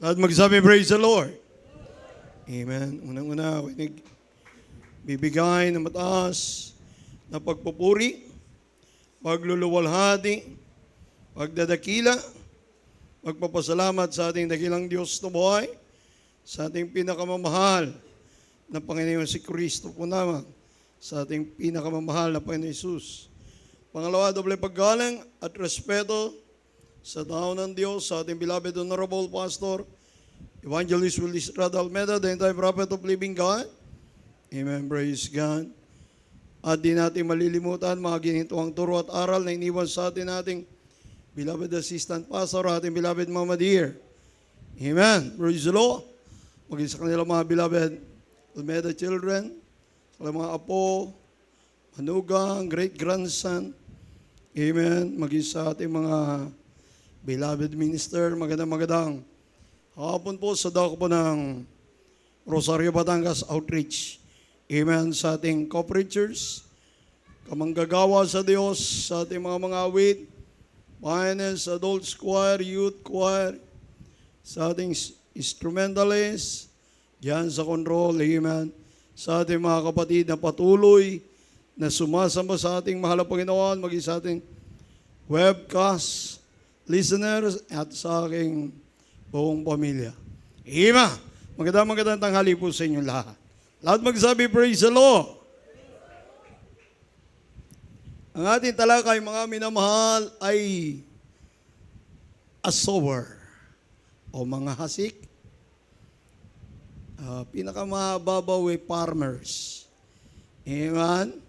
At magsabi, praise the Lord. Amen. Unang-una, bibigay ng mataas na pagpupuri, pagluluwalhati, pagdadakila, magpapasalamat sa ating dakilang Diyos na buhay, sa ating pinakamamahal na Panginoon si Kristo po naman, sa ating pinakamamahal na Panginoon Jesus. Pangalawa, doble paggalang at respeto sa tao ng Diyos, sa ating beloved Honorable Pastor, Evangelist Willis Rad Almeda, the entire prophet of living God. Amen, praise God. At di natin malilimutan mga ginituang turo at aral na iniwan sa atin nating beloved assistant pastor, ating beloved Mama Dear. Amen, praise the Lord. Maging sa kanilang mga beloved Almeda children, sa mga apo, manugang, great-grandson. Amen, maging sa ating mga beloved minister, magandang hapon po sa dako po ng Rosario, Batangas Outreach. Amen, sa ating co-preachers, kamanggagawa sa Diyos, sa ating mga awit, pioneers, adult choir, youth choir, sa ating instrumentalists, diyan sa control, amen, sa ating mga kapatid na patuloy na sumasama sa ating mahal na Panginoon, maging sa ating webcast listeners at sa aking buong pamilya. Ima, magandang tanghali po sa inyo lahat. Lahat magsabi, praise the Lord. Ang ating talakay, mga minamahal, ay a sower o mga hasik. Pinakamababaw ay farmers. Amen?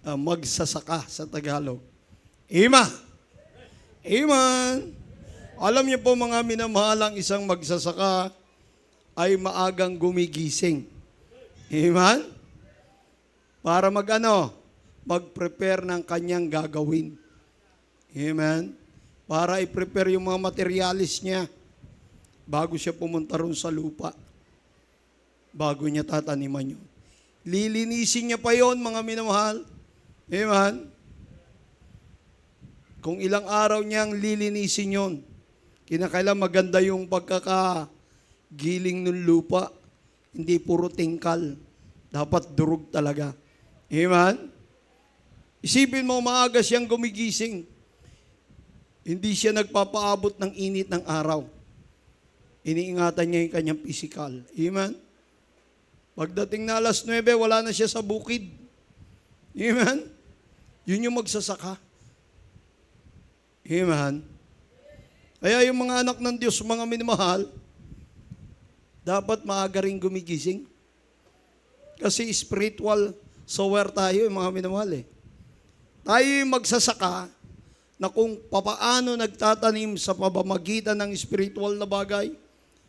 Magsasaka sa Tagalog. Ima. Amen. Alam niyo po mga minamahalang isang magsasaka ay maagang gumigising. Amen? Para mag-prepare ng kanyang gagawin. Amen? Para i-prepare yung mga materialis niya bago siya pumunta ron sa lupa. Bago niya tataniman yun. Lilinisin niya pa yon mga minamahal. Amen? Kung ilang araw niyang lilinisin yon, kinakailan maganda yung pagkakagiling ng lupa. Hindi puro tingkal. Dapat durog talaga. Amen? Isipin mo, maaga siyang gumigising. Hindi siya nagpapaabot ng init ng araw. Iniingatan niya yung kanyang physical. Amen? Pagdating na alas 9, wala na siya sa bukid. Amen? Yun yung magsasaka. Amen? Kaya yung mga anak ng Diyos, mga minamahal, dapat maaga rin gumigising. Kasi spiritual sower tayo, yung mga minamahal . Tayo yung magsasaka na kung papaano nagtatanim sa pamamagitan ng spiritual na bagay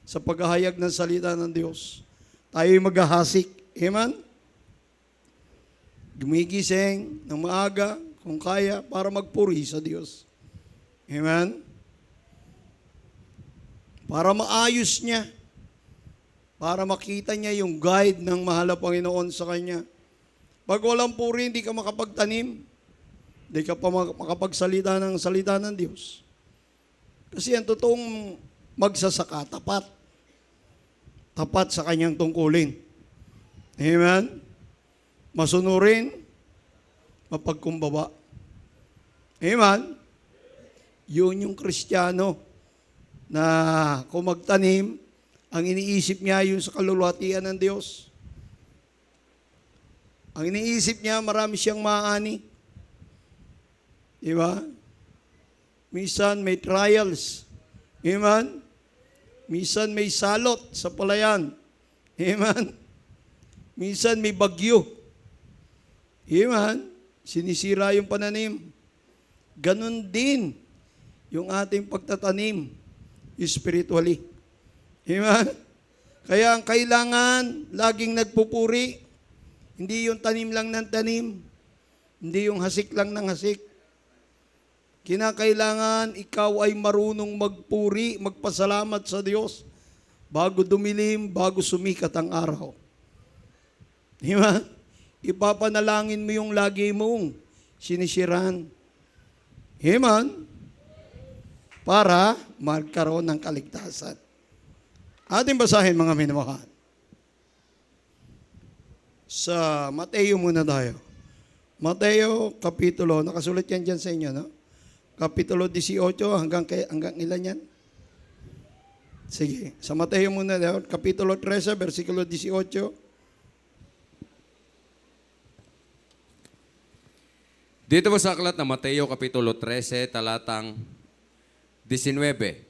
sa paghahayag ng salita ng Diyos. Tayo yung maghahasik. Amen? Gumigising ng maaga, kung kaya, para magpuri sa Diyos. Amen? Para maayos niya, para makita niya yung guide ng mahal na Panginoon sa kanya. Pag walang puri, hindi ka makapagtanim, hindi ka pa makapagsalita ng salita ng Diyos. Kasi ang totoong magsasaka, tapat. Tapat sa kanyang tungkulin. Amen? Masunurin, mapagkumbaba. Amen? Yun yung Kristiyano na kung magtanim, ang iniisip niya yung sa kaluluwatian ng Diyos. Ang iniisip niya, marami siyang maaani. Diba? Minsan may trials. Amen? Minsan may salot sa palayan. Amen? Minsan may bagyo. Amen? Sinisira yung pananim. Ganon din yung ating pagtatanim spiritually. Amen? Kaya ang kailangan, laging nagpupuri. Hindi yung tanim lang ng tanim. Hindi yung hasik lang ng hasik. Kinakailangan ikaw ay marunong magpuri, magpasalamat sa Diyos bago dumilim, bago sumikat ang araw. Amen? Ipapanalangin mo yung lagi mong sinisiran. Amen? Para magkaroon ng kaligtasan. Ating basahin mga minamahal. Sa Mateo muna tayo. Mateo Kapitulo, nakasulat yan dyan sa inyo, no? Kapitulo 18 hanggang ilan yan? Sige, sa Mateo muna tayo, Kapitulo 13, versikulo 18. Dito po sa aklat na Mateo Kapitulo 13, talatang 19.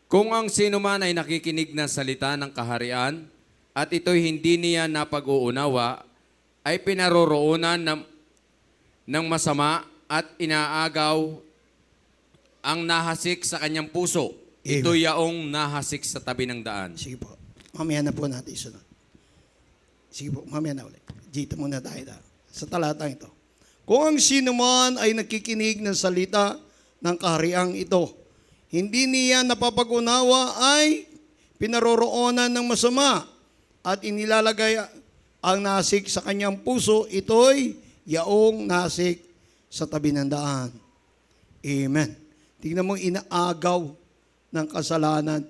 Kung ang sino man ay nakikinig ng salita ng kaharian at ito'y hindi niya napag-uunawa, ay pinaroroonan ng masama at inaagaw ang nahasik sa kanyang puso. Amen. Ito yaong nahasik sa tabi ng daan. Sige po, mamaya na po natin isunod. Sige po, mamaya na ulit. Dito muna tayo sa talatang ito. Kung ang sino man ay nakikinig ng salita ng kahariang ito, hindi niya napapag-unawa ay pinaroroonan ng masama at inilalagay ang nasik sa kanyang puso, ito'y yaong nasik sa tabi ng daan. Amen. Tingnan mo, inaagaw ng kasalanan.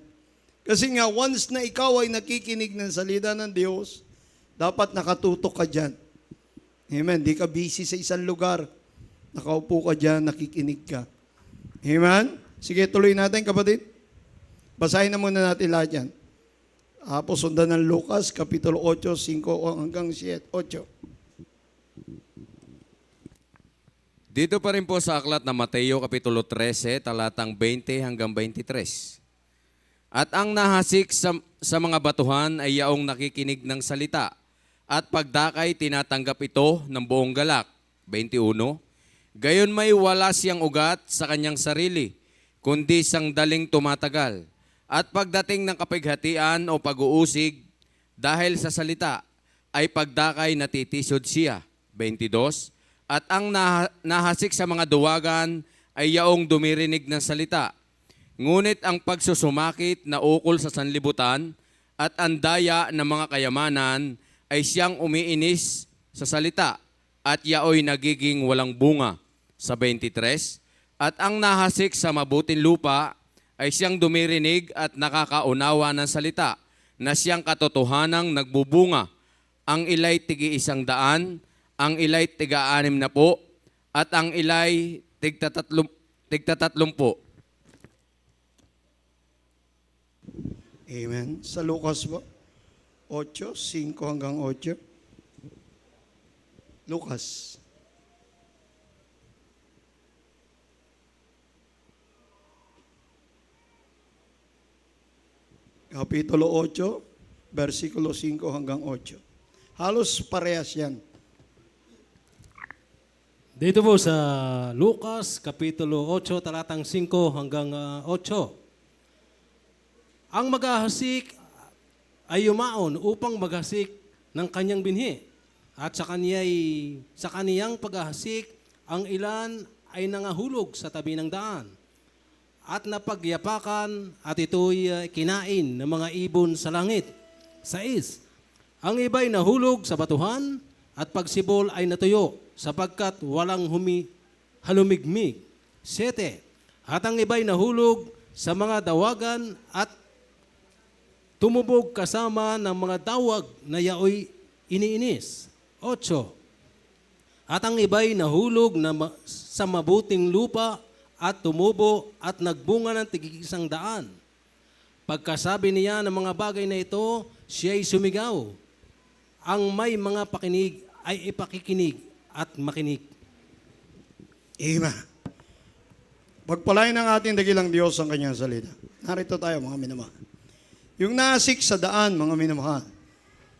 Kasi nga, once na ikaw ay nakikinig ng salita ng Diyos, dapat nakatutok ka dyan. Amen. Di ka busy sa isang lugar. Nakaupo ka dyan, nakikinig ka. Amen. Sige, tuloy natin kapatid. Basahin na muna natin lahat yan. Tapos sundan ng Lucas, Kapitulo 8, 5 hanggang 8. Dito pa rin po sa aklat na Mateo Kapitulo 13, talatang 20 hanggang 23. At ang nahasik sa mga batuhan ay yaong nakikinig ng salita, at pagdakay tinatanggap ito ng buong galak. 21. Gayon may wala siyang ugat sa kanyang sarili, kundi sangdaling tumatagal. At pagdating ng kapighatian o pag-uusig, dahil sa salita, ay pagdakay natitisod siya. 22. At ang nahasik sa mga duwagan ay yaong dumirinig ng salita. Ngunit ang pagsusumakit na ukol sa sanlibutan at ang daya ng mga kayamanan ay siyang umiinis sa salita at yaoy nagiging walang bunga. Sa 23. At ang nahasik sa mabuting lupa ay siyang dumirinig at nakakaunawa ng salita na siyang katotohanang nagbubunga. Ang ilay tigi-100, ang ilay tiga-60, at ang ilay tigta-30. Amen. Sa Lucas po, 8, 5 hanggang 8. Lucas. Kapitulo 8, versikulo 5 hanggang 8. Halos parehas yan. Dito po sa Lucas, Kapitulo 8, talatang 5 hanggang 8. Ang maghahasik ay yumaon upang maghasik ng kanyang binhi. At sa kaniyang paghahasik, ang ilan ay nangahulog sa tabi ng daan. At napagyapakan at ito'y kinain ng mga ibon sa langit. 6. Ang iba'y nahulog sa batuhan at pagsibol ay natuyo sapagkat walang halumigmig. 7. At ang iba'y nahulog sa mga dawagan at tumubog kasama ng mga dawag na yaoy iniinis. 8. At ang iba'y nahulog sa mabuting lupa at tumubo at nagbunga ng tig-100. Pagkasabi niya ng mga bagay na ito, siya'y sumigaw. Ang may mga pakinig ay ipakikinig at makinig. Amen. Pagpalain ng ating dakilang Diyos ang kanyang salita. Narito tayo mga minamahal. Yung nasik sa daan, mga minamahal.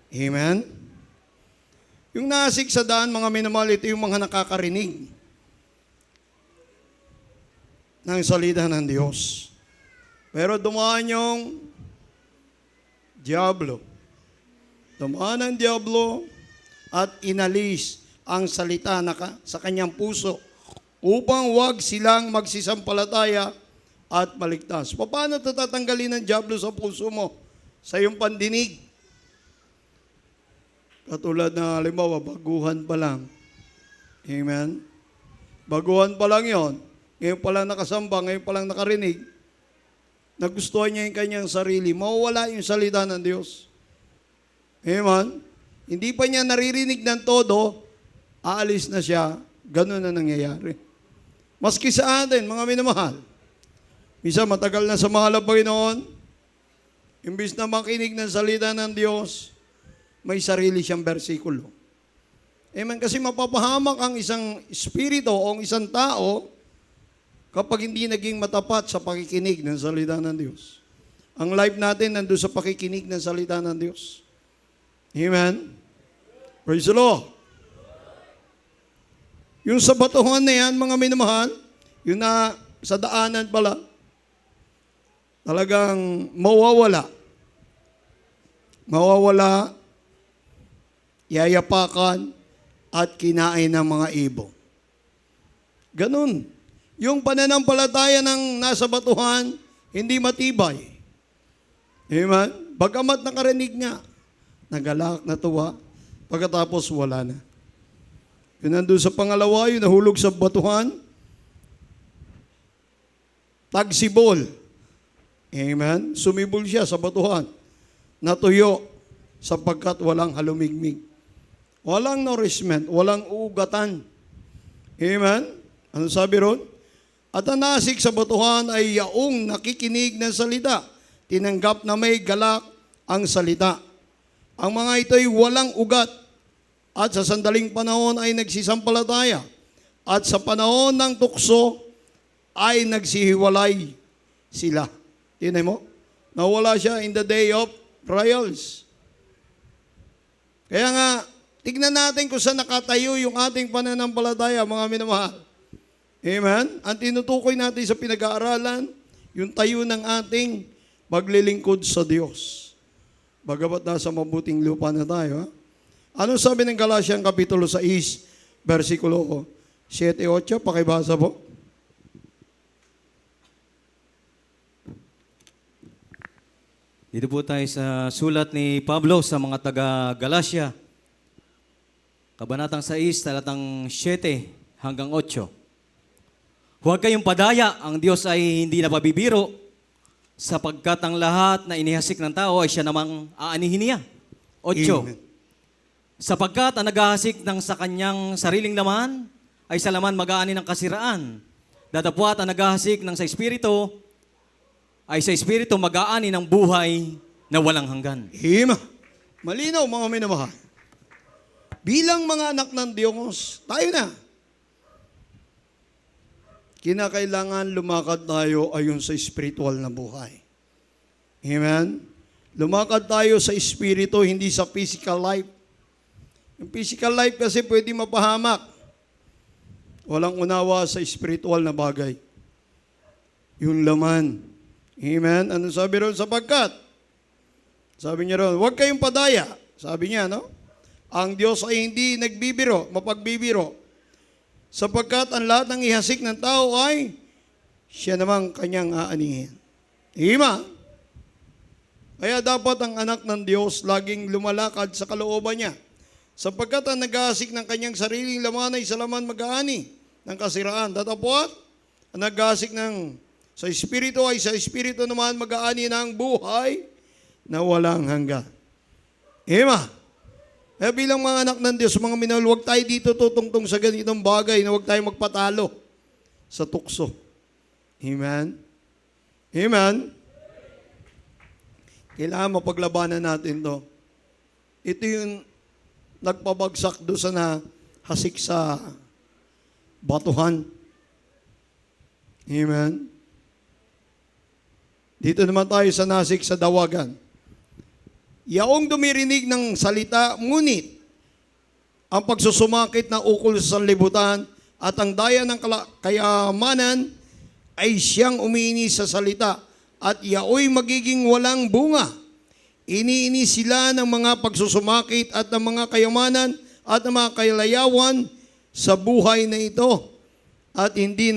Amen. Yung nasik sa daan, mga minamahal, ito yung mga nakakarinig ng salita ng Diyos. Pero dumaan yung Diablo. Dumaan ang Diablo at inalis ang salita sa kanyang puso upang wag silang magsisampalataya at maligtas. Paano tatatanggalin ng Diablo sa puso mo? Sa iyong pandinig. Katulad na halimbawa, baguhan pa lang. Amen? Baguhan pa lang yon. Ngayon pa lang nakasamba, ngayon pa lang nakarinig. nagustuhan niya yung kanyang sarili, mawawala yung salita ng Diyos. Amen? Hindi pa niya naririnig ng todo, aalis na siya, ganun na nangyayari. Maski sa atin, mga minamahal, minsan matagal na sa mahal ng Panginoon, imbis na makinig ng salita ng Diyos, may sarili siyang bersikulo. Amen? Kasi mapapahamak ang isang espiritu o ang isang tao kapag hindi naging matapat sa pakikinig ng salita ng Diyos. Ang life natin nandun sa pakikinig ng salita ng Diyos. Amen? Praise the Lord. Yung sa batuhan na yan, mga minamahal, yung na sa daanan pala, talagang mawawala. Mawawala, yayapakan, at kinain ng mga ibon. Ganun. Yung pananampalataya ng nasa batuhan, hindi matibay. Amen? Bagamat nakarinig nga, nagalak, natuwa, pagkatapos wala na. Yun nandun sa pangalawa, yun nahulog sa batuhan, tagsibol. Amen? Sumibol siya sa batuhan, natuyo, sapagkat walang halumigmig. Walang nourishment, walang ugatan. Amen? Ano sabi ron? At ang nasik sa batuhan ay yaong nakikinig ng salita. Tinanggap na may galak ang salita. Ang mga ito ay walang ugat. At sa sandaling panahon ay nagsisampalataya. At sa panahon ng tukso ay nagsihiwalay sila. Tingnan mo? Nawala siya in the day of trials. Kaya nga, tignan natin kung saan nakatayo yung ating pananampalataya, mga minamahal. Amen? Ang tinutukoy natin sa pinag-aaralan, yung tayo ng ating maglilingkod sa Diyos. Bagamat nasa mabuting lupa na tayo. Ha? Ano sabi ng Galatians Kapitulo 6, versikulo 7-8? Pakibasa po. Dito po tayo sa sulat ni Pablo sa mga taga-Galacia. Kabanatang 6, talatang 7 hanggang 8. Huwag kayong padaya, ang Diyos ay hindi napabibiro, sapagkat ang lahat na inihasik ng tao ay siya namang aanihin niya. 8. Amen. Sapagkat ang naghahasik ng sa kanyang sariling laman ay sa laman mag-aani ng kasiraan. Datapwat ang naghahasik ng sa Espiritu ay sa Espiritu mag-aani ng buhay na walang hanggan. Amen. Malinaw, mga minamahal. Bilang mga anak ng Diyos, tayo na. Kinakailangan lumakad tayo ayon sa spiritual na buhay. Amen? Lumakad tayo sa espiritu, hindi sa physical life. Yung physical life kasi pwede mapahamak. Walang unawa sa spiritual na bagay. Yung laman. Amen? Ano sabi ron? Sapagkat. Sabi niya ron, huwag kayong padaya. Sabi niya, no? Ang Diyos ay hindi nagbibiro, mapagbibiro. Sapagkat ang lahat ng ihasik ng tao ay siya namang kanyang aanihin. Ima. Kaya dapat ang anak ng Diyos laging lumalakad sa kalooban niya. Sapagkat ang naghahasik ng kanyang sariling laman ay sa laman mag-aani ng kasiraan. Datapwat, ang naghahasik ng sa Espiritu ay sa Espiritu naman mag-aani ng buhay na walang hanggan. Ima. Bilang mga anak ng Diyos, mga minahal, huwag tayo dito tutungtong sa ganitong bagay na huwag tayo magpatalo sa tukso. Amen? Amen? Kailangan mapaglabanan natin to. Ito yung nagpabagsak doon sa nahasik sa batuhan. Amen? Dito naman tayo sa nasik sa dawagan. Yaong dumirinig ng salita, ngunit ang pagsusumakit na ukol sa sanlibutan at ang daya ng kayamanan ay siyang umiinis sa salita at yaoy magiging walang bunga. Iniinis sila ng mga pagsusumakit at ng mga kayamanan at ng mga kalayawan sa buhay na ito at hindi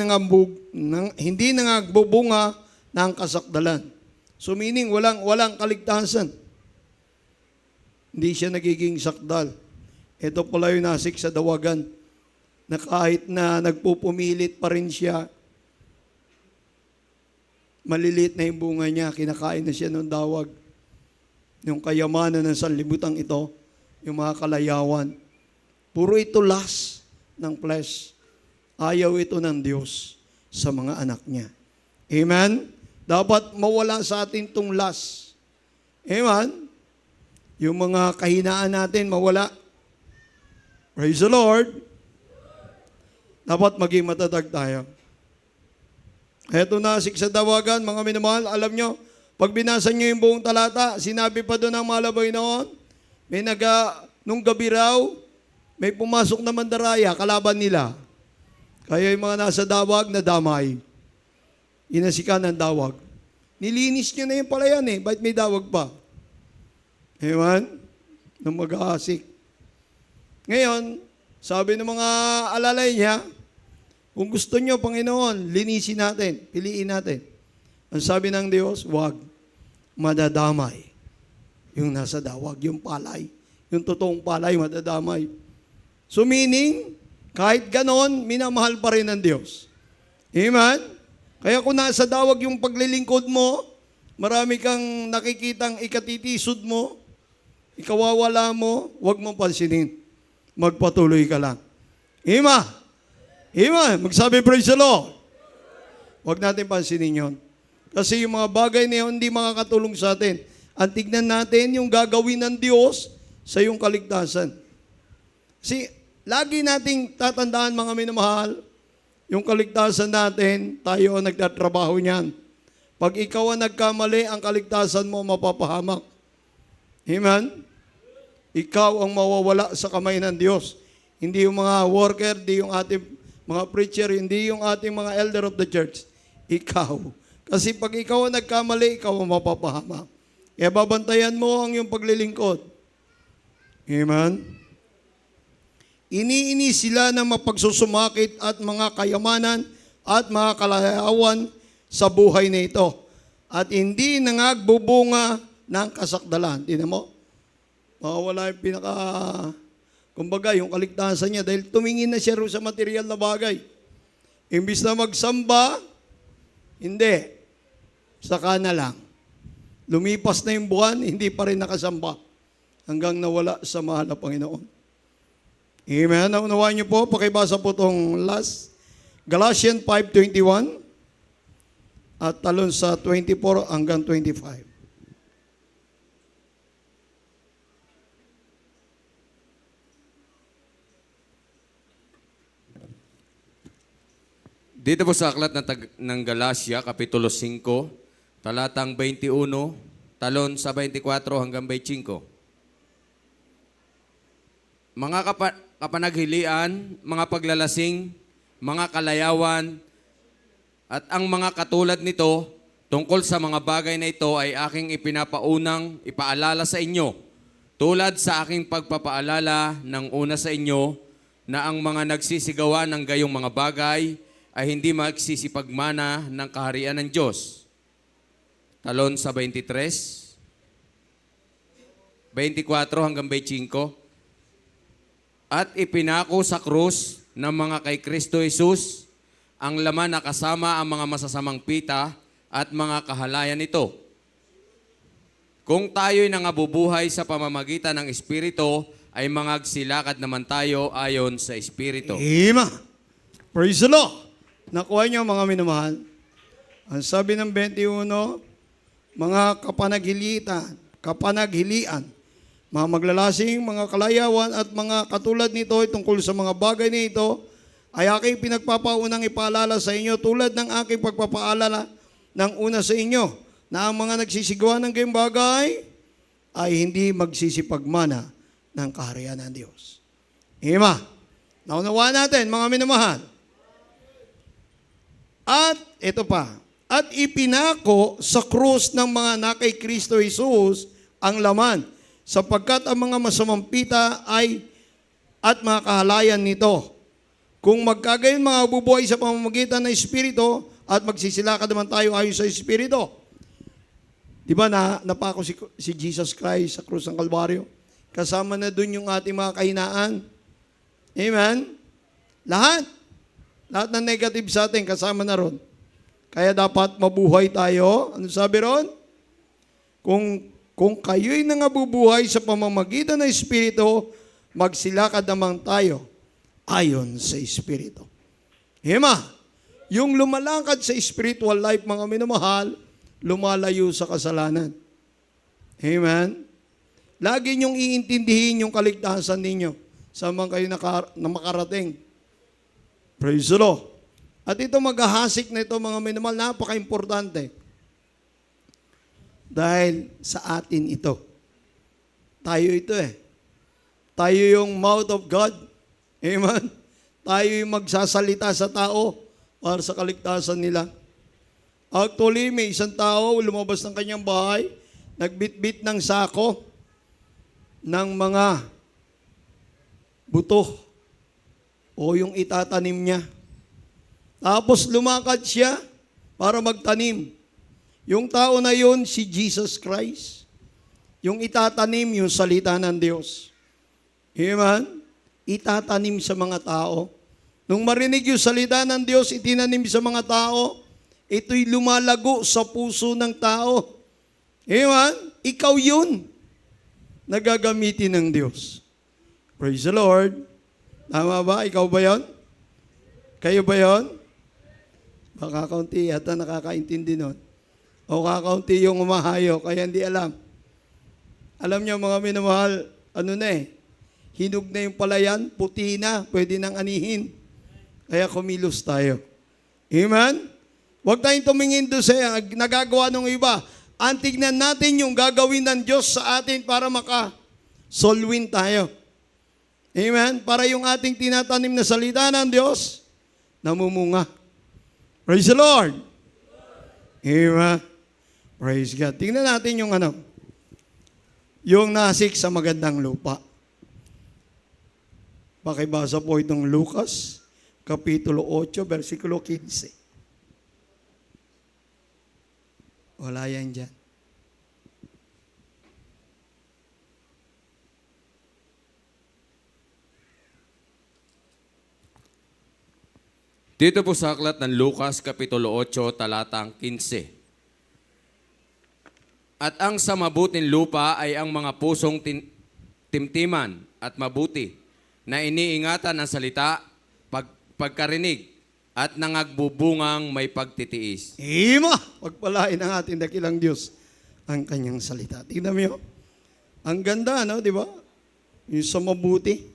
nangagbubunga ng kasakdalan. So meaning walang kaligtasan. Hindi siya nagiging sakdal. Ito pala yung nasik sa dawagan na kahit na nagpupumilit pa rin siya, maliliit na yung bunga niya, kinakain na siya ng dawag. Yung kayamanan ng sanlibutan ito, yung mga kalayawan. Puro ito lust ng flesh. Ayaw ito ng Diyos sa mga anak niya. Amen? Dapat mawala sa atin itong lust. Amen? Yung mga kahinaan natin, mawala. Praise the Lord. Dapat maging matatag tayo. Eto na, sa dawagan, mga minamahal, alam nyo, pag binasa nyo yung buong talata, sinabi pa doon ang malabay noon, nung gabi raw, may pumasok na mandaraya, kalaban nila. Kaya yung mga nasa dawag, nadamay. Inasikan ng dawag. Nilinis nyo na yung palayan bakit may dawag pa? Amen? Nung mag-aasik. Ngayon, sabi ng mga alalay niya, kung gusto nyo, Panginoon, linisin natin, piliin natin. Ang sabi ng Diyos, wag, madadamay. Yung nasa dawag, yung palay. Yung totoong palay, madadamay. So meaning, kahit ganon, minamahal pa rin ng Diyos. Amen? Kaya kung nasa dawag yung paglilingkod mo, marami kang nakikitang ikatitisod mo, ikawawala mo, wag mong pansinin. Magpatuloy ka lang. Amen? Amen? Magsabi, praise the Lord. Wag natin pansinin yon. Kasi yung mga bagay na yun, hindi makakatulong sa atin. Ang tignan natin yung gagawin ng Diyos sa iyong kaligtasan. Kasi lagi nating tatandaan, mga minamahal, yung kaligtasan natin, tayo ang nagtatrabaho niyan. Pag ikaw ang nagkamali, ang kaligtasan mo mapapahamak. Amen? Ikaw ang mawawala sa kamay ng Diyos. Hindi yung mga worker, hindi yung ating mga preacher, hindi yung ating mga elder of the church. Ikaw. Kasi pag ikaw ang nagkamali, ikaw ang mapapahamak. Kaya babantayan mo ang iyong paglilingkod. Amen? Iniini sila ng mapagsusumakit at mga kayamanan at mga kalayawan sa buhay na ito. At hindi nangagbubunga ng kasakdalan. Tingnan mo? Mawawala yung kumbaga, yung kaligtasan niya dahil tumingin na siya sa material na bagay. Imbis na magsamba, hindi. Saka na lang. Lumipas na yung buwan, hindi pa rin nakasamba. Hanggang nawala sa mahal na Panginoon. Amen. Naunawaan niyo po, pakibasa po itong last. Galatians 5:21 at talon sa 24 hanggang 25. Dito po sa aklat ng Galacia, Kapitulo 5, talatang 21, talon sa 24 hanggang 25. Mga kapanaghilian, mga paglalasing, mga kalayawan, at ang mga katulad nito, tungkol sa mga bagay na ito ay aking ipinapaunang ipaalala sa inyo, tulad sa aking pagpapaalala ng una sa inyo, na ang mga nagsisigawa ng gayong mga bagay ay hindi magsisipagmana ng kaharian ng Diyos. Talon sa 23, 24 hanggang 25. At ipinako sa krus ng mga kay Kristo Jesus ang laman na kasama ang mga masasamang pita at mga kahalayan nito. Kung tayo'y nangabubuhay sa pamamagitan ng Espiritu, ay mangagsilakad naman tayo ayon sa Espiritu. Amen. Praise the Lord. Nakuha niyo, mga minamahal. Ang sabi ng 21, mga kapanaghilian, mga maglalasing, mga kalayawan at mga katulad nito tungkol sa mga bagay nito ay aking pinagpapaunang ipaalala sa inyo tulad ng aking pagpapaalala ng una sa inyo na ang mga nagsisigawa ng gayong bagay ay hindi magsisipagmana ng kaharian ng Diyos. Amen. Naunawaan natin, mga minamahal. At ito pa, at ipinako sa krus ng mga nakay Kristo Jesus ang laman, sapagkat ang mga masamang pita ay at mga kahalayan nito. Kung magkagayon mga bubuhay sa pamamagitan ng Espiritu at magsisilakad naman tayo ayon sa Espiritu. Di ba napako si Jesus Christ sa krus ng Kalbaryo? Kasama na dun yung ating mga kahinaan. Amen? Lahat ng negative sa atin, kasama na ron. Kaya dapat mabuhay tayo. Ano sabi ron? Kung kayo'y nangabubuhay sa pamamagitan ng Espiritu, magsilakad naman tayo ayon sa Espiritu. Hima, yung lumalakad sa spiritual life, mga minamahal, lumalayo sa kasalanan. Amen? Lagi niyong iintindihin yung kaligtasan ninyo sa mga kayo na makarating. Praise the Lord. At ito maghahasik na ito, mga minamahal, napaka-importante. Dahil sa atin ito. Tayo ito eh. Tayo yung mouth of God. Amen? Tayo yung magsasalita sa tao para sa kaligtasan nila. Actually, may isang tao lumabas ng kanyang bahay, nagbitbit ng sako ng mga buto o yung itatanim niya. Tapos lumakad siya para magtanim. Yung tao na yun, si Jesus Christ. Yung itatanim, yung salita ng Diyos. Amen? Itatanim sa mga tao. Nung marinig yung salita ng Diyos, itinanim sa mga tao, ito'y lumalago sa puso ng tao. Amen? Ikaw yun na gagamitin ng Diyos. Praise the Lord. Tama ba? Ikaw ba yun? Kayo ba yun? Baka kaunti yata nakakaintindi nun. O kakaunti yung umahayo, kaya hindi alam. Alam niyo mga minamahal, ano na eh, hinog na yung palayan, puti na, pwede nang anihin. Kaya kumilos tayo. Amen? Huwag tayong tumingin doon sa nagagawa ng iba. Ang tignan natin yung gagawin ng Diyos sa atin para maka-solwin tayo. Amen? Para yung ating tinatanim na salita ng Diyos, namumunga. Praise the Lord. Amen. Praise God. Tingnan natin yung yung nasik sa magandang lupa. Pakibasa po itong Lucas, Kapitulo 8, versikulo 15. Wala yan dyan. Dito po sa aklat ng Lucas, Kapitulo 8, talatang 15. At ang sa mabuting lupa ay ang mga pusong timtiman at mabuti, na iniingatan ang salita, pagkarinig, at nangagbubungang may pagtitiis. Ima! Pagpalain ang ating dakilang Diyos ang kanyang salita. Tingnan mo, ang ganda, no? Di ba? Yung sa mabuti,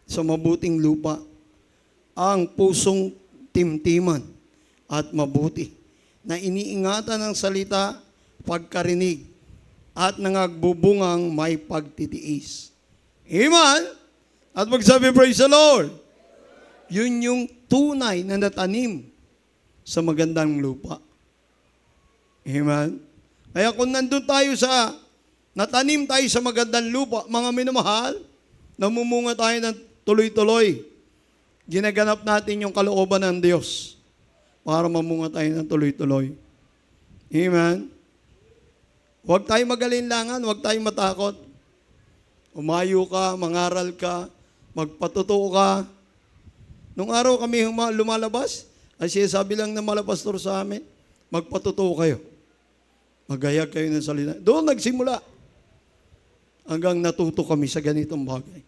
sa mabuting lupa, ang pusong timtiman at mabuti, na iniingatan ng salita, pagkarinig, at nangagbubungang may pagtitiis. Amen? At magsabi, praise the Lord. Yun yung tunay na natanim sa magandang lupa. Amen? Kaya kung nandun tayo natanim tayo sa magandang lupa, mga minamahal, namumunga tayo ng tuloy-tuloy. Ginaganap natin yung kalooban ng Diyos para mamunga tayo ng tuloy-tuloy. Amen? Huwag tayo magalinlangan, huwag tayo matakot. Umayo ka, mangaral ka, magpatutuo ka. Nung araw kami lumalabas, ay sabi lang ng malapastor sa amin, magpatutuo kayo. Magayag kayo ng salita. Doon nagsimula. Hanggang natuto kami sa ganitong bagay.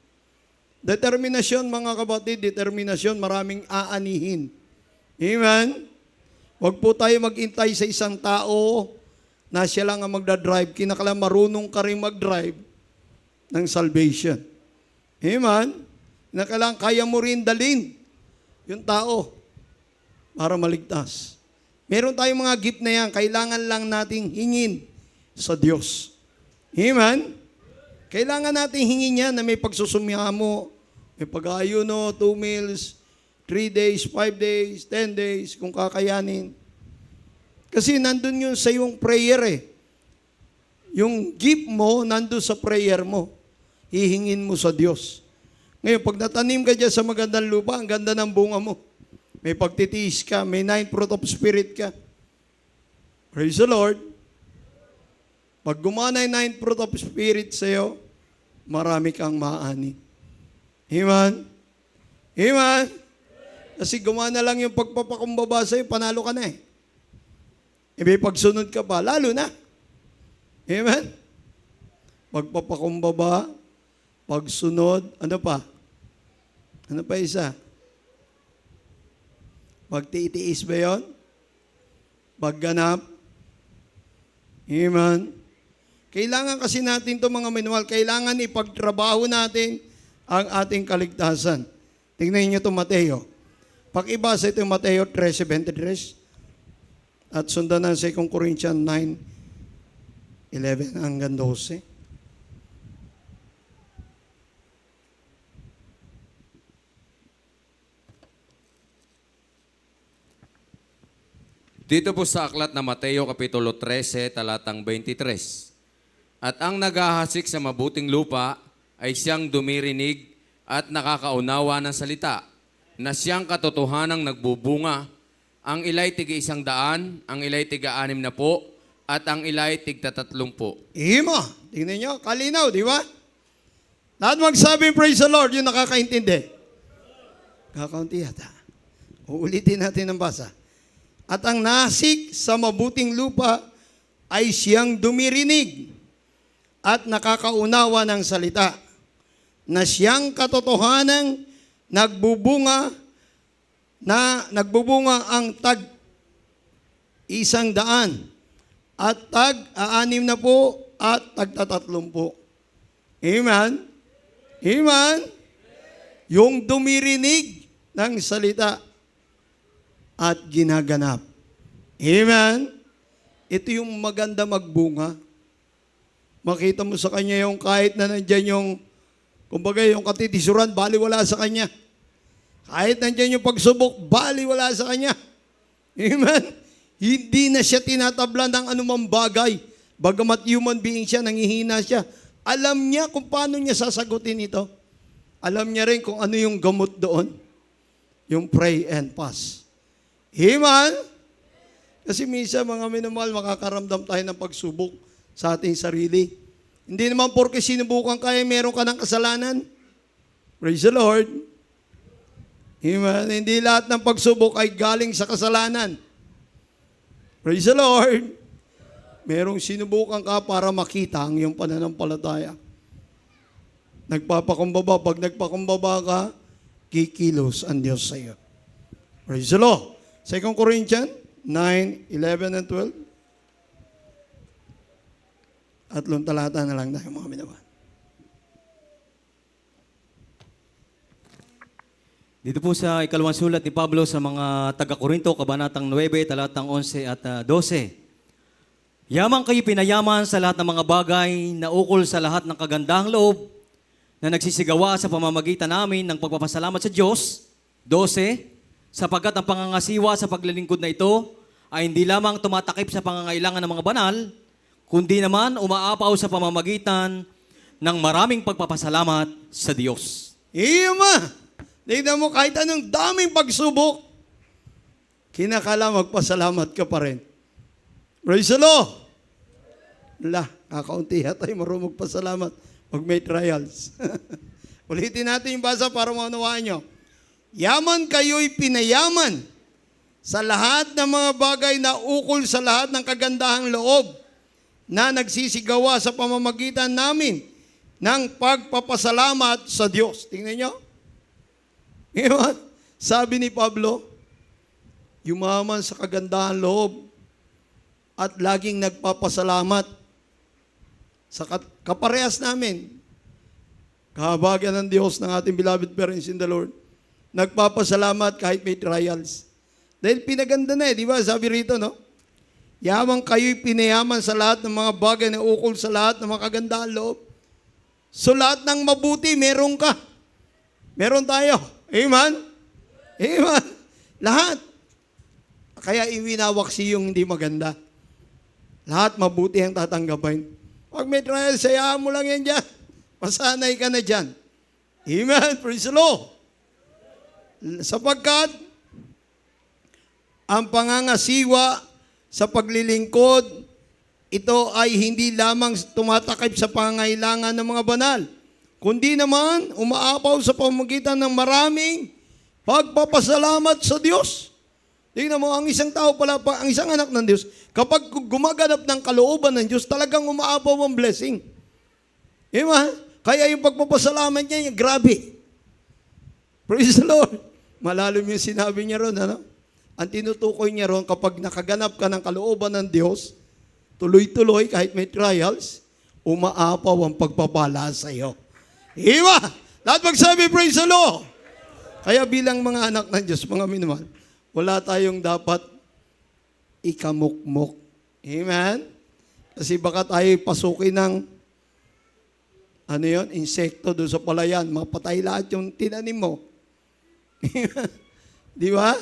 Determinasyon, mga kapatid, determinasyon, maraming aanihin. Amen? Huwag po tayo magintay sa isang tao na siya lang ang magdadrive. Kinakailangan marunong ka rin magdrive ng salvation. Amen? Kinakailangan kaya mo rin dalhin yung tao para maligtas. Meron tayong mga gift na yan, kailangan lang nating hingin sa Diyos. Amen? Kailangan nating hingin yan na may pagsusumyamo, may pag-ayuno, 2 meals, 3 days, 5 days, 10 days, kung kakayanin. Kasi nandun yun sa yung prayer eh. Yung gift mo, nandun sa prayer mo. Hihingin mo sa Diyos. Ngayon, pag natanim ka dyan sa magandang lupa, ang ganda ng bunga mo. May pagtitiis ka, may 9 fruit of spirit ka. Praise the Lord. Pag gumana yung 9 fruit of spirit sa'yo, marami kang maani. Amen? Amen? Kasi gumana lang yung pagpapakumbaba sa'yo, panalo ka na eh. May pagsunod ka pa, lalo na. Amen? Pagpapakumbaba, pagsunod, ano pa? Ano pa isa? Pagtitiis ba yun? Pagganap? Amen? Kailangan kasi natin ito mga minamahal, kailangan ipagtrabaho natin ang ating kaligtasan. Tingnan niyo ito Mateo. Pakibasa ito yung Mateo 13:23 at sundan ng 2 Corinthians 9:11 hanggang 12. Dito po sa aklat na Mateo Kapitulo 13, talatang 23. At ang naghahasik sa mabuting lupa ay siyang dumirinig at nakakaunawa ng salita, na siyang katotohanang nagbubunga. Ang ila'y tig-100, ang ila'y tig-60, at ang ila'y tig-30. Ima, tingnan nyo, kalinaw, di ba? Lahat magsabi, praise the Lord, yung nakakaintindi. Kakaunti yata. Uulitin natin ang basa. At ang nasik sa mabuting lupa ay siyang dumirinig at nakakaunawa ng salita, na siyang katotohanang nagbubunga ang tag 100 at tag 60 at tag 30. Amen? Amen? Yung dumirinig ng salita at ginaganap. Amen? Ito yung maganda magbunga. Makita mo sa kanya yung kahit na nandyan yung, kumbaga yung katitisuran, baliwala sa kanya. Kahit nandyan yung pagsubok, baliwala sa kanya. Amen? Hindi na siya tinatabla ng anumang bagay. Bagamat human being siya, nangihina siya. Alam niya kung paano niya sasagutin ito. Alam niya rin kung ano yung gamot doon. Yung pray and fast. Amen? Kasi minsan mga minamahal, makakaramdam tayo ng pagsubok sa ating sarili. Hindi naman porke sinubukan kaya meron ka ng kasalanan. Praise the Lord. Amen? Hindi lahat ng pagsubok ay galing sa kasalanan. Praise the Lord. Merong sinubukan ka para makita ang iyong pananampalataya. Nagpapakumbaba. Pag nagpakumbaba ka, kikilos ang Diyos sa iyo. Praise the Lord. 2 Corinthians 9:11 and 12. Tatlong talata na lang tayo mga minamahal. Dito po sa ikalawang sulat ni Pablo sa mga taga-Korinto, kabanatang 9, talatang 11 at 12. Yaman kayo pinayaman sa lahat ng mga bagay na ukol sa lahat ng kagandahang loob na nagsisigawa sa pamamagitan namin ng pagpapasalamat sa Diyos. 12. Sapagkat ang pangangasiwa sa paglilingkod na ito ay hindi lamang tumatakip sa pangangailangan ng mga banal, kundi naman umaapaw sa pamamagitan ng maraming pagpapasalamat sa Diyos. Ima! Tignan mo, kahit anong daming pagsubok, kinakala magpasalamat ka pa rin. Praise the Lord! Kakaunti tayo marunong magpasalamat pag may trials. Ulitin natin yung basa para maunawaan nyo. Yaman kayo'y pinayaman sa lahat ng mga bagay na ukol sa lahat ng kagandahang loob na nagsisigawa sa pamamagitan namin ng pagpapasalamat sa Diyos. Tingnan nyo. Ngayon, sabi ni Pablo, yumaman sa kagandahan loob at laging nagpapasalamat sa kaparehas namin. Kahabagan ng Diyos ng ating beloved parents in the Lord. Nagpapasalamat kahit may trials. Dahil pinaganda na di ba? Sabi rito, no? Yaman kayo'y pinayaman sa lahat ng mga bagay na ukol sa lahat ng mga kagandahan loob. So lahat ng mabuti, meron ka. Meron tayo. Amen? Amen? Lahat. Kaya iwinawaksi yung hindi maganda. Lahat mabuti ang tatanggapin. Pag may trial, sayaan mo lang yan dyan. Masanay ka na dyan. Amen? Praise the Lord. Sapagkat ang pangangasiwa sa paglilingkod, ito ay hindi lamang tumatakip sa pangangailangan ng mga banal, kundi naman umaapaw sa pamamagitan ng maraming Pagpapasalamat sa Diyos. Tingnan mo, ang isang tao pala, ang isang anak ng Diyos, kapag gumaganap ng kalooban ng Diyos, talagang umaapaw ang blessing. Diba? Kaya yung pagpapasalamat niya, grabe. Praise the Lord. Malalim yung sinabi niya ron, ano? Ang tinutukoy niya ron, kapag nakaganap ka ng kalooban ng Diyos, tuloy-tuloy, kahit may trials, umaapaw ang pagpapala sa iyo. Diba? Lahat magsabi, praise the Lord. Kaya bilang mga anak ng Diyos, mga minamahal, wala tayong dapat ikamukmok. Amen? Kasi baka tayo pasukin ng insekto doon sa palayan, mapatay lahat yung tinanim mo. Di ba?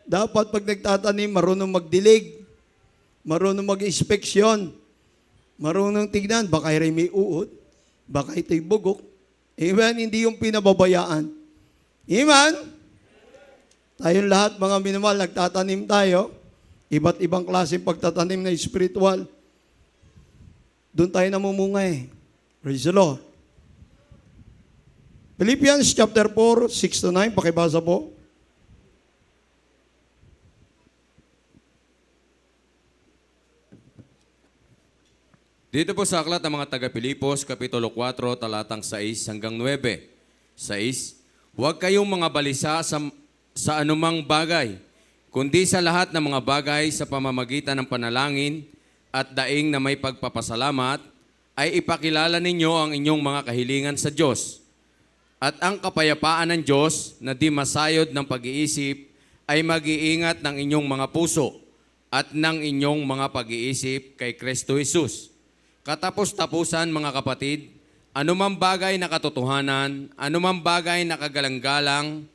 Dapat pag nagtatanim, marunong magdilig, marunong mag-inspeksyon, marunong tignan, baka may uod, baka ito'y bugok. Amen? Hindi yung pinababayaan. Amen? Tayong lahat, mga minamahal, nagtatanim tayo. Iba't ibang klaseng pagtatanim na spiritual. Doon tayo namumunga eh. Praise the Lord. Philippians chapter 4, 6-9, pakibasa po. Dito po sa aklat ng mga taga-Pilipos, Kapitulo 4, talatang 6 hanggang 9. 6, huwag kayong mga balisa sa anumang bagay, kundi sa lahat ng mga bagay sa pamamagitan ng panalangin at daing na may pagpapasalamat, ay ipakilala ninyo ang inyong mga kahilingan sa Diyos. At ang kapayapaan ng Diyos na di masayod ng pag-iisip ay mag-iingat ng inyong mga puso at ng inyong mga pag-iisip kay Kristo Jesus. Katapos-tapusan, mga kapatid, anumang bagay na katotohanan, anumang bagay na kagalang-galang,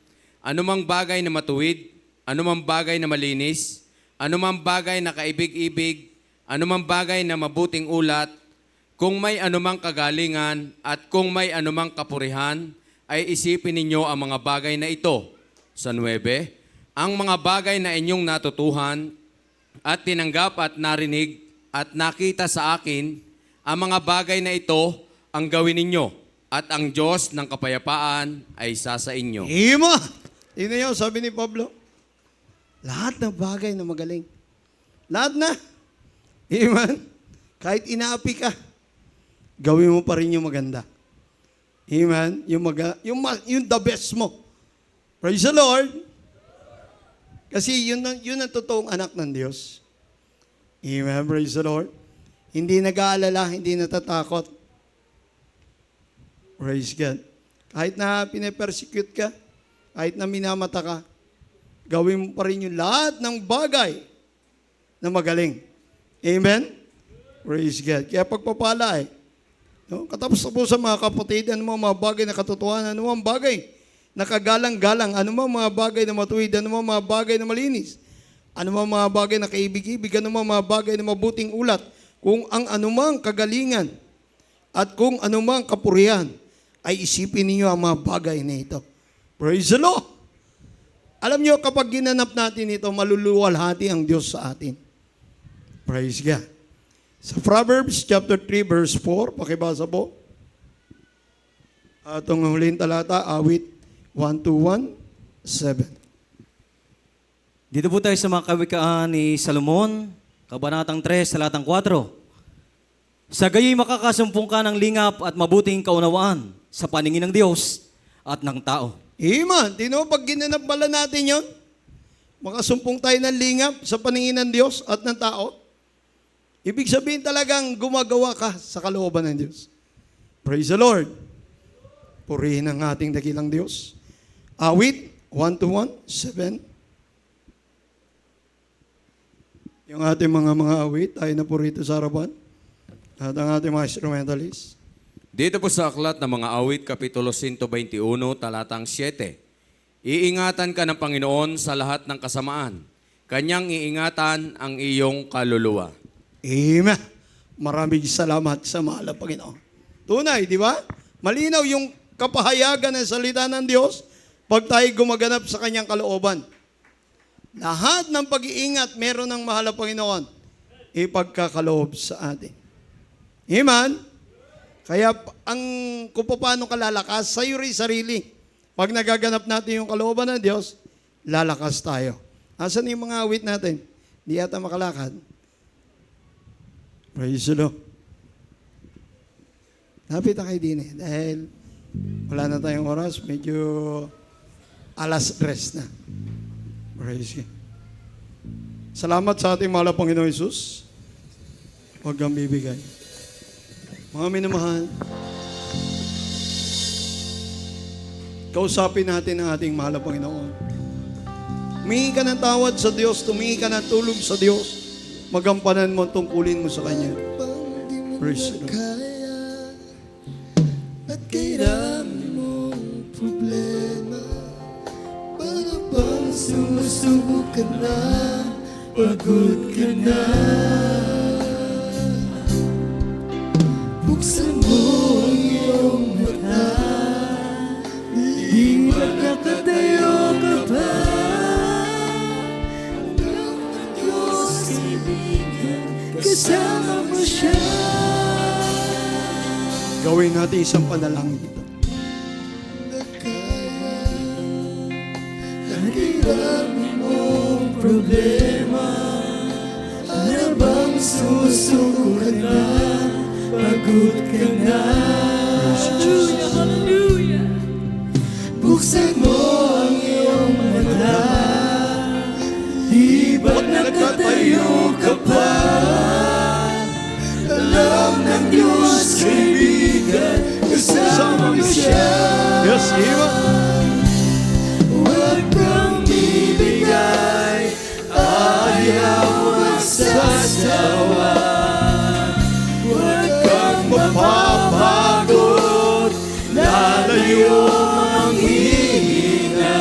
anumang bagay na matuwid, anumang bagay na malinis, anumang bagay na kaibig-ibig, anumang bagay na mabuting ulat, kung may anumang kagalingan at kung may anumang kapurihan, ay isipin ninyo ang mga bagay na ito. Sa 9, ang mga bagay na inyong natutuhan at tinanggap at narinig at nakita sa akin, ang mga bagay na ito ang gawin ninyo at ang Diyos ng kapayapaan ay isa sa inyo. Ima! Tingnan niyo, sabi ni Pablo, lahat ng bagay na magaling. Lahat na. Amen? Kahit inaapi ka, gawin mo pa rin yung maganda. Amen? Yung the best mo. Praise the Lord. Kasi yun ang totoong anak ng Diyos. Amen? Praise the Lord. Hindi nag-aalala, hindi natatakot. Praise God. Kahit na pinapersecute ka, kahit na minamata ka, gawin mo pa rin yung lahat ng bagay na magaling. Amen? Praise God. Kaya pagpapala no? Katapos-tapusan mga kapatid, ano mga bagay na katotohanan, ano mga bagay na kagalang-galang, ano mga bagay na matuwid, ano mga bagay na malinis, ano mga bagay na kaibig-ibig, ano mga bagay na mabuting ulat, kung ang anumang kagalingan at kung anumang kapurihan, ay isipin ninyo ang mga bagay na ito. Praise the Lord! Alam nyo, kapag ginanap natin ito, maluluwalhati ang Diyos sa atin. Praise God. Sa Proverbs chapter 3 verse 4, pakibasa po. Itong huling talata, awit 1-1-7. Dito po tayo sa mga kawikaan ni Salomon, Kabanatang 3, talatang 4. Sa gayoy makakasumpong ka ng lingap at mabuting kaunawaan sa paningin ng Diyos at ng tao. Amen. Tino, pag ginanap pala natin yon, makasumpong tayo ng lingap sa paningin ng Diyos at ng tao. Ibig sabihin talagang gumagawa ka sa kalooban ng Diyos. Praise the Lord. Purihin ang ating dakilang Diyos. Awit 1-1-7. Yung ating mga awit, tayo na po rito sa harapan. At ang ating mga instrumentalist. Dito po sa aklat ng mga awit, Kapitulo 121, talatang 7. Iingatan ka ng Panginoon sa lahat ng kasamaan. Kanyang iingatan ang iyong kaluluwa. Amen. Maraming salamat sa mahal na Panginoon. Tunay, di ba? Malinaw yung kapahayagan ng salita ng Diyos pag tayo gumaganap sa kanyang kalooban. Lahat ng pag-iingat meron ng mahal na Panginoon ipagkakaloob sa atin. Amen? Kaya kung paano ka lalakas, sa'yo rin sarili Pag nagaganap natin yung kalooban ng Diyos, lalakas tayo. Asan yung mga awit natin? Di yata makalakad. Praise the Lord. Lapit na kayo din dahil wala na tayong oras. Medyo alas 3 na. Praise God. Salamat sa ating mahal na Panginoon Jesus. Huwag kang bibigay. Mga minamahal, kausapin natin ang ating mahal na Panginoon. Humingi ka ng tawad sa Diyos, tumingi ka ng tulong sa Diyos, magampanan mo, tungkulin mo sa Kanya. Praise the Lord. At kailangan mong problema, para bang sumusubok ka na, pagod ka na. Buksan mo ang iyong mata, di makakatayo ka pa. Ang Diyos kaibigan, kasama mo siya. Gawin natin isang panalangin dito. Kailangan mong problema, para bang susuko ka na, pagod ka na. Hallelujah. Buksan mo ang iyong mata, di ba't nakatayo ka pa? Alam ng Diyos, kaibigan, kasama mo siya. Yes, Iwa. Huwag kang bibigay, ayaw magsasawa. Huwag kang mapapagod, lalayo ang hihina.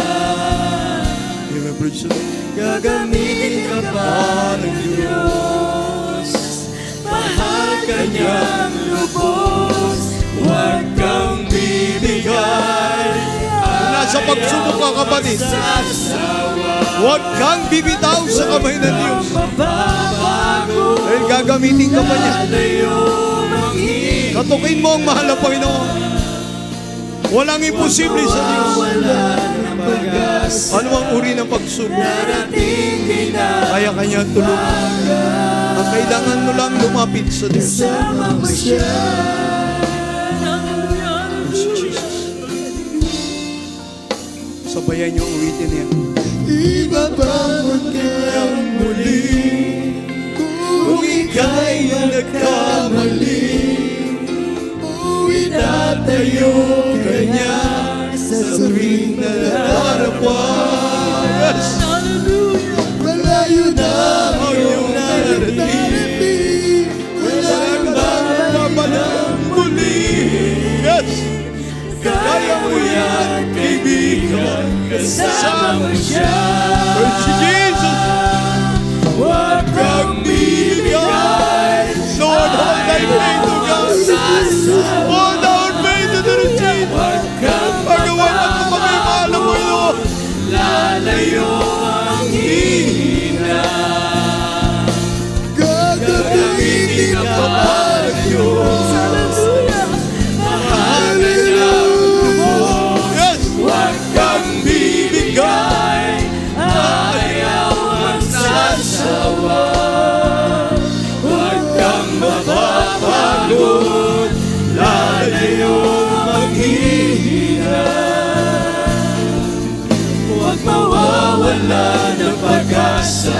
Gagamitin ka pa ng Diyos, mahal ka niyang lubos. Huwag kang bibigay, Nasa pagsubok ka, kapatid, huwag kang bibitaw sa kamay ng Diyos. Dahil gagamitin ka pa niya. Katukin mo ang mahal na Panginoon. Walang imposible sa Diyos. Ano ang uri ng pagsubok? Kaya kanya tulungan. Ang kailangan mo lang lumapit sa Diyos. Sabayan niyo ang uwitin niya. Ibabangon kayang muli, kung ika'y nagkamali. Itatayo ka niya sa tuwing nararapan. Yes! Malayo na ang iyong nararating, walang babalang muli. Yes! Kaya mo yan, kaibigan, kasama mo siya. Praise you, Jesus! Huwag kang bibigay, Lord, hold thy faith to God. Hold our faith to the retreat. Pagawan at kumagay, mahal na Panginoon. lalayo ang hihina. Gagamitin ka pa ng Diyos, mahalin ang lubos. Yes! Huwag kang bibigay, ayaw magsasawa. Huwag kang mapapagod, lalayo maghihina. Huwag mawawala ng pag-asa,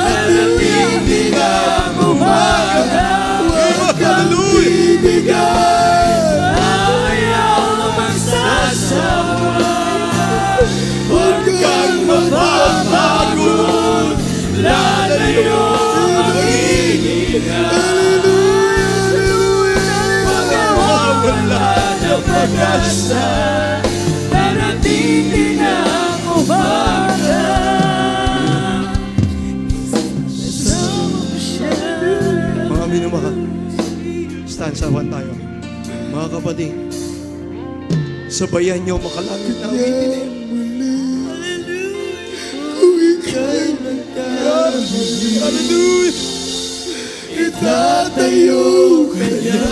darating din ang umaga. Huwag kang bibigay, ayaw magsasawa. Huwag kang mapapagod, lalayo maghihina. Huwag mawawala ng pag-asa, darating din ang umaga. Kasama mo siya. Mga minamahal, stanza 1 tayo. Mga kapatid, sabayan niyo makalangit na awitin niya. Kung ika'y nagkamali, Hallelujah! itatayo ka niya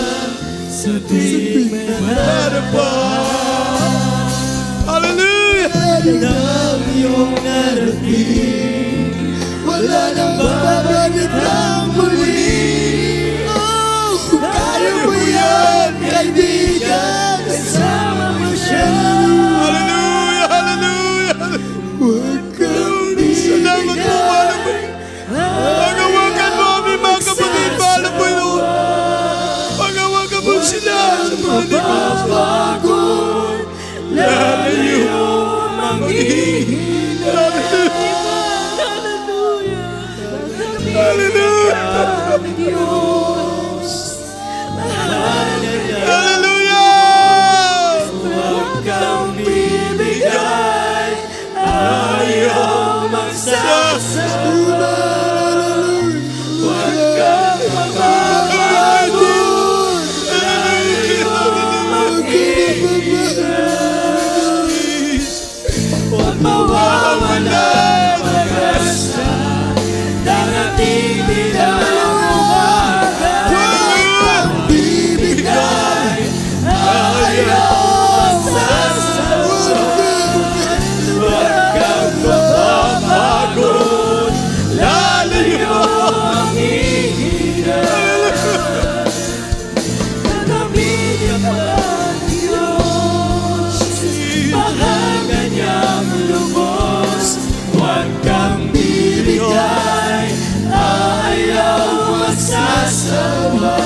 sa tuwing may harapan. ng iyong narating. Wala nang babalik ang muli. Oh, kaya mo yan, kaibigan, kasama mo siya. Hallelujah! Hallelujah! Huwag kang Salamat po, mahal po. Pagawagan mo kami, mga kapatid, mahal po yun. Pagawagan mo sila sa pagdating mo. mapapagod, lalayo manghihina. Hallelujah! Diyos, Hallelujah! huwag kang bibigay, ayaw magsasama. Huwag kang mapapagod, lalayo manghihina. Huwag mawawala mag-asa, darating din ang umaga. Huwag kang bibigay, ayaw magsasama. Huwag kang mapapagod, lalayo manghihina. Nanamigyan ka ng Diyos, bahanga niyang lubos. Huwag kang bibigay, ayaw magsasama.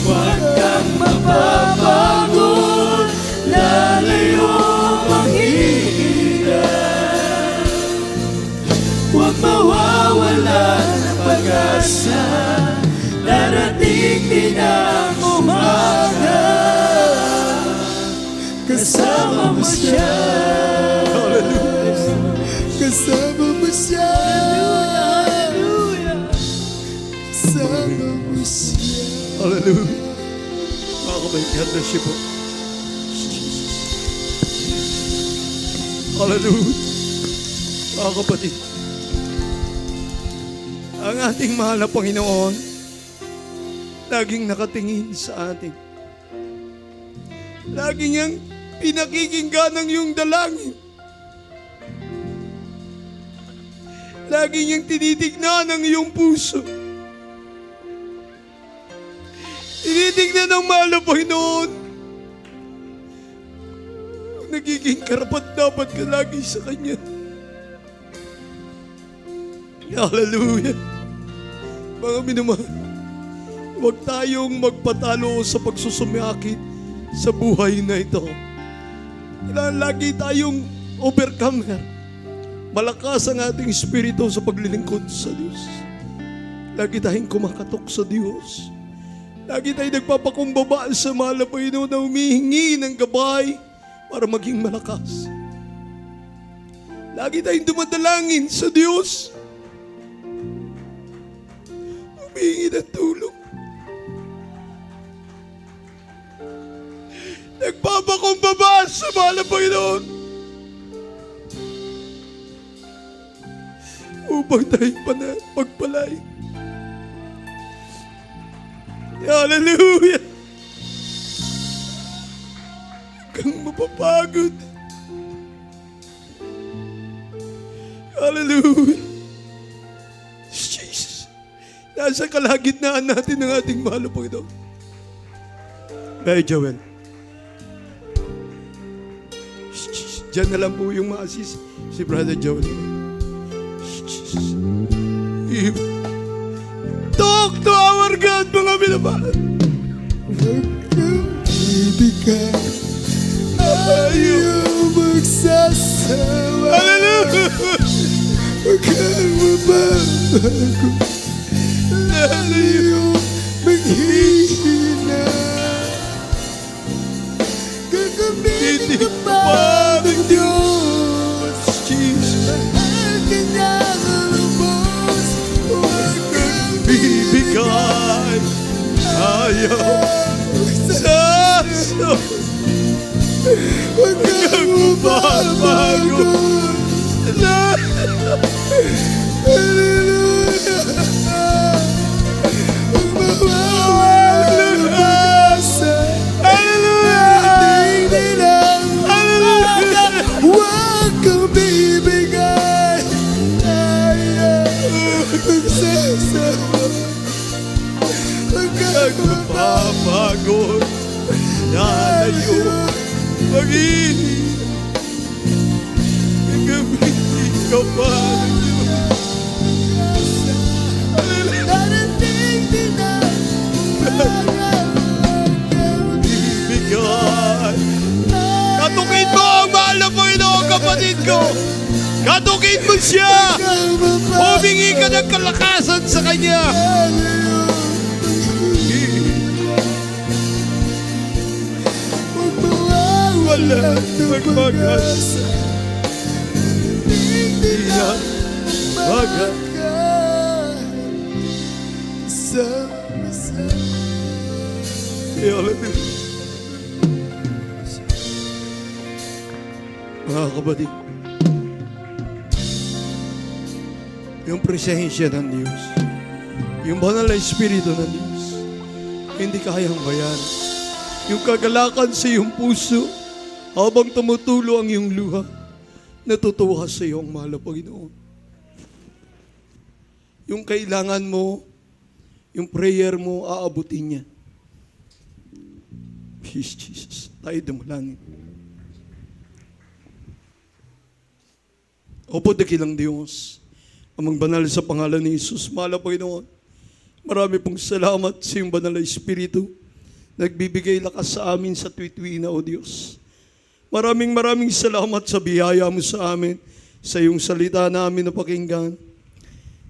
Huwag kang mapapagod, lalayo manghihina. Huwag mawawala ng pag-asa, darating din ang umaga. Kasama mo siya. Kasama mo siya. Kasama mo siya. Hallelujah! Mga kapatid, God bless you po. Hallelujah! Mga kapatid, ang ating mahal na Panginoon, laging nakatingin sa atin. Lagi niyang pinakikinggan ang iyong dalangin. Lagi niyang tinitignan ang iyong puso. Tinitignan ng mahal na Panginoon. Nagiging karapat-dapat ka lagi sa Kanya. Hallelujah! Mga minamahal, huwag tayong magpatalo sa pagsusumikit sa buhay na ito. Kailangan lagi tayong overcomer. Malakas ang ating espiritu sa paglilingkod sa Diyos. Lagi tayong kumakatok sa Diyos. Lagi tayong nagpapakumbaba sa mahal na Panginoon na humihingi ng gabay para maging malakas. Lagi tayong dumadalangin sa Diyos. Humihingi ng tulong. Nagpapakumbaba sa mahal na Panginoon upang tayo pagpalay. Hallelujah! Huwag kang mapapagod. Hallelujah! Jesus! Nasa kalagitnaan natin ng ating mahal na Panginoon. Kaya Joel, diyan na lang po yung ma-assist si Brother Joel. Talk to our God, mga minamahal. Huwag kang bibigay, ayaw magsasawa. Hallelujah! Huwag kang mababago, lalayo manghihina. Gagamitin ka pa ng Diyos, Jesus. Mahal ka niya ang lubos. Huwag kang Bibigay, ayaw magsasawa. Huwag kang mababago. Hallelujah! Huwag mawawala ng pag-asa. Hallelujah! Hindi lang umaga. nagpapagod, lalayo, mag-inig, gamitin ka pa ng Diyos. Darating din ang Bibigay. Katukin mo ang mahal na Panginoon, kapatid ko. Katukin mo siya. Humingi ka ng kalakasan sa Kanya. Wala magpag-asa. Hindi na mga kapatid, yung presensya ng Diyos, yung banal na Espiritu ng Diyos, hindi kayang bayan. Yung kagalakan sa iyong puso, habang tumutulo ang iyong luha, natutuwa sa iyo ang mahal na Panginoon. Yung kailangan mo, yung prayer mo, aabutin niya. Peace, Jesus. Tayo dumalangin. Opo, dakilang Diyos, amang banal sa pangalan ni Jesus, mahal na Panginoon, marami pong salamat sa iyong banal na Espiritu, nagbibigay lakas sa amin sa tuwi-tuwi na, O Diyos. Maraming salamat sa biyaya mo sa amin, sa iyong salita namin na pakinggan.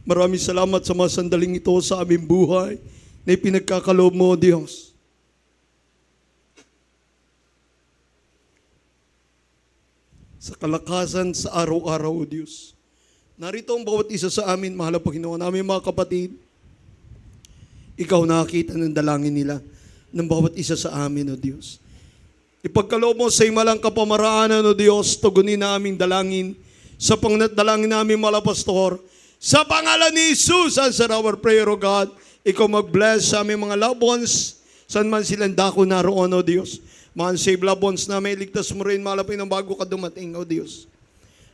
Maraming salamat sa mga sandaling ito sa aming buhay na ipinagkakaloob mo, O Diyos. Sa kalakasan sa araw-araw, O Diyos. Narito ang bawat isa sa amin, mahal na Panginoon, aming mga kapatid. Ikaw nakakita ng dalangin nila, ng bawat isa sa amin, O Diyos. Ipagkaloob mo sa imalang kapamaraanan, O Diyos, tugunin na aming dalangin sa pangnatdalangin namin, mga pastor. Sa pangalan ni Jesus, answer our prayer, O God. Ikaw mag-bless sa aming mga loved ones, saan man silang dako naroon, O Diyos. Mga unsaved loved ones na may ligtas mo rin, malapit ng bago ka dumating, O Diyos.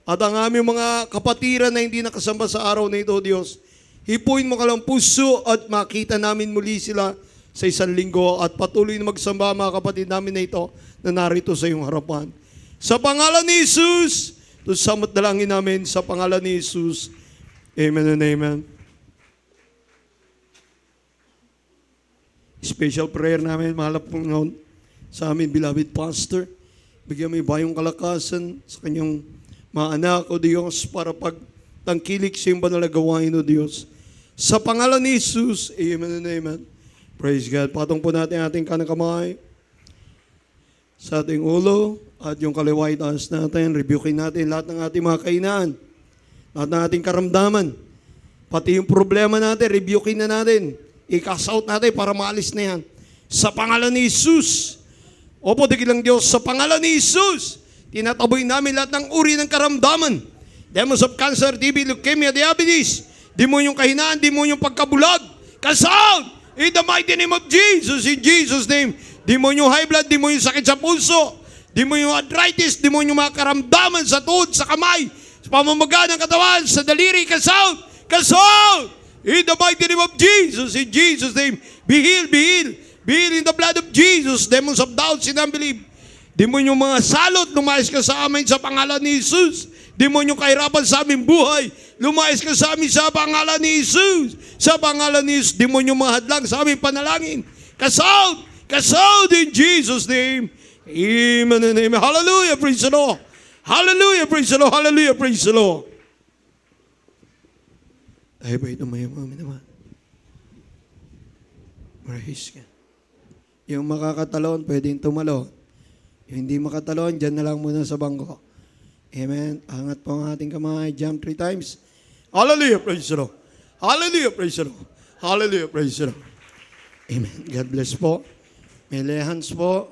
At ang aming mga kapatiran na hindi nakasamba sa araw na ito, O Diyos, hipuin mo ka lang puso at makita namin muli sila sa isang linggo at patuloy na magsamba mga kapatid namin na ito na narito sa iyong harapan. Sa pangalan ni Jesus, ito samot dalangin namin sa pangalan ni Jesus. Amen and amen. Special prayer namin, mahal na Panginoon, sa amin beloved pastor. Bigyan mo bayong kalakasan sa kanyang mga anak, O Diyos, para pagtangkilik sa iyong banal na gawain, O Diyos. Sa pangalan ni Jesus, amen and amen. Praise God. Patong po natin ating kanang kamay sa ating ulo at yung kaliway taas natin. Rebukein natin lahat ng ating mga kainaan, lahat ng ating karamdaman. Pati yung problema natin, rebukein na natin. I-cast out natin para maalis na yan. Sa pangalan ni Jesus. Opo, dakilang Diyos, sa pangalan ni Jesus, tinataboy namin lahat ng uri ng karamdaman. Demons of cancer, TB, leukemia, diabetes, demonyong kahinaan, demonyong pagkabulag. Cast out! In the mighty name of Jesus, in Jesus' name, demonyong high blood, demonyong sakit sa pulso, demonyong arthritis, demonyong mga karamdaman sa tuhod, sa kamay, sa pamamaga ng katawan, sa daliri, cast out! Cast out! In the mighty name of Jesus, in Jesus' name, be healed, be healed. Be healed in the blood of Jesus, demons of doubt, sin unbelief. Demonyong mga salot, lumayas ka sa amin sa pangalan ni Jesus. Demonyong kahirapan sa aming buhay, lumayas ka sa amin sa pangalan ni Jesus. Sa pangalan ni Jesus, demonyong mga hadlang sa aming panalangin. Cast out in Jesus' name. Amen and amen. Hallelujah, praise the Lord. Hallelujah, praise the Lord. Hallelujah, praise the Lord. Ay ba ito mayaman naman? Praise God. Yung makakatalon, pwedeng tumalon. Yung hindi makatalon, dyan na lang muna sa bangko. Amen. Angat po ang ating kamay. Jump 3 times. Hallelujah, praise the Lord. Hallelujah, praise the Lord. Hallelujah, praise the Lord. Amen. God bless po. May lay hands po.